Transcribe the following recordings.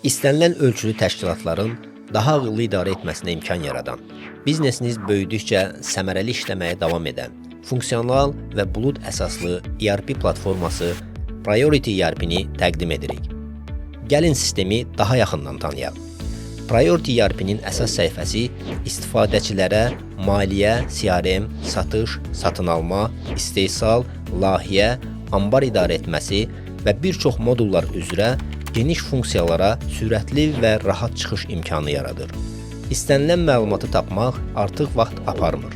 İstənilən ölçülü təşkilatların daha ağıllı idarə etməsinə imkan yaradan, biznesiniz böyüdükcə səmərəli işləməyə davam edən, funksional və bulud əsaslı ERP platforması Priority ERP-ni təqdim edirik. Gəlin sistemi daha yaxından tanıyaq. Priority ERP-nin əsas səhifəsi istifadəçilərə maliyyə, CRM, satış, satın alma, istehsal, layihə, ambar idarə etməsi və bir çox modullar üzrə geniş funksiyalara sürətli və rahat çıxış imkanı yaradır. İstənilən məlumatı tapmaq artıq vaxt aparmır.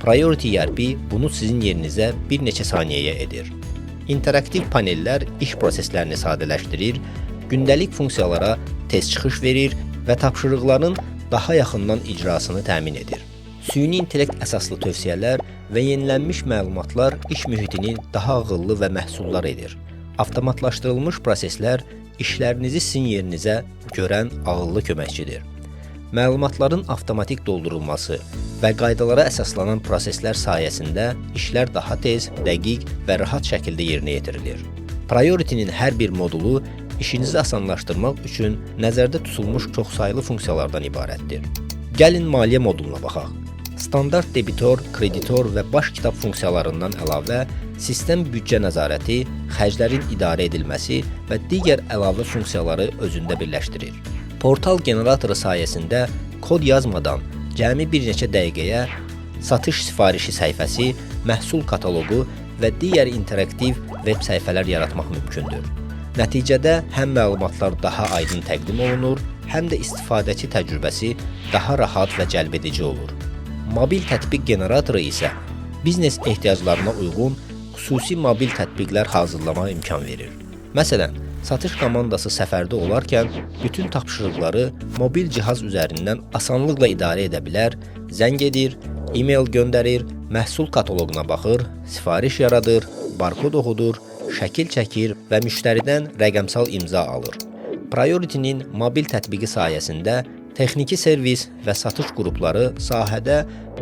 Priority ERP bunu sizin yerinizə bir neçə saniyəyə edir. İnteraktiv panellər iş proseslərini sadələşdirir, gündəlik funksiyalara tez çıxış verir və tapşırıqların daha yaxından icrasını təmin edir. Süni intellekt əsaslı tövsiyələr və yenilənmiş məlumatlar iş mühitini daha ağıllı və məhsuldar edir. Avtomatlaşdırılmış proseslər işlərinizi sizin yerinizə görən ağıllı köməkçidir. Məlumatların avtomatik doldurulması və qaydalara əsaslanan proseslər sayəsində işlər daha tez, dəqiq və rahat şəkildə yerinə yetirilir. Priority-nin hər bir modulu işinizi asanlaşdırmaq üçün nəzərdə tutulmuş çoxsaylı funksiyalardan ibarətdir. Gəlin maliyyə moduluna baxaq. Standart debitor, kreditor və baş kitab funksiyalarından əlavə, sistem büdcə nəzarəti, xərclərin idarə edilməsi və digər əlavə funksiyaları özündə birləşdirir. Portal generatoru sayəsində kod yazmadan cəmi bir neçə dəqiqəyə satış sifarişi səhifəsi, məhsul kataloqu və digər interaktiv veb səhifələr yaratmaq mümkündür. Nəticədə həm məlumatlar daha aydın təqdim olunur, həm də istifadəçi təcrübəsi daha rahat və cəlbedici olur. Mobil tətbiq generatoru isə biznes ehtiyaclarına uyğun xüsusi mobil tətbiqlər hazırlamağa imkan verir. Məsələn, satış komandası səfərdə olarkən bütün tapşırıqları mobil cihaz üzərindən asanlıqla idarə edə bilər, zəng edir, e-mail göndərir, məhsul kataloquna baxır, sifariş yaradır, barkod oxudur, şəkil çəkir və müştəridən rəqəmsal imza alır. Priority-nin mobil tətbiqi sayəsində texniki servis və satış qrupları sahədə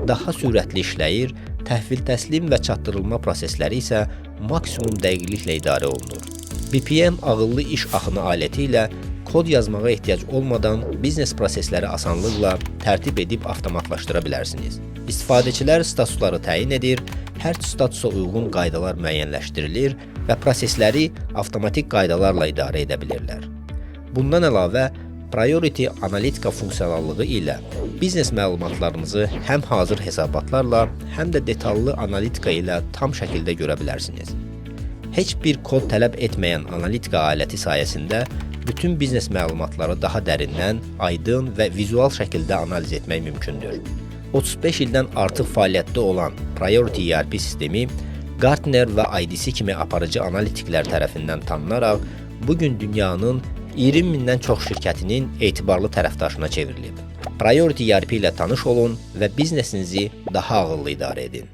daha sürətli işləyir, təhvil təslim və çatdırılma prosesləri isə maksimum dəqiqliklə idarə olunur. BPM ağıllı iş axını aləti ilə kod yazmağa ehtiyac olmadan biznes prosesləri asanlıqla tərtib edib avtomatlaşdıra bilərsiniz. İstifadəçilər statusları təyin edir, hər statusa uyğun qaydalar müəyyənləşdirilir və prosesləri avtomatik qaydalarla idarə edə bilirlər. Bundan əlavə, Priority analitika funksionallığı ilə biznes məlumatlarınızı həm hazır hesabatlarla, həm də detallı analitika ilə tam şəkildə görə bilərsiniz. Heç bir kod tələb etməyən analitika aləti sayəsində bütün biznes məlumatları daha dərindən, aydın və vizual şəkildə analiz etmək mümkündür. 35 ildən artıq fəaliyyətdə olan Priority ERP sistemi Gartner və IDC kimi aparıcı analitiklər tərəfindən tanınaraq bugün dünyanın 20 mindən çox şirkətinin etibarlı tərəfdaşına çevrilib. Priority ERP ilə tanış olun və biznesinizi daha ağıllı idarə edin.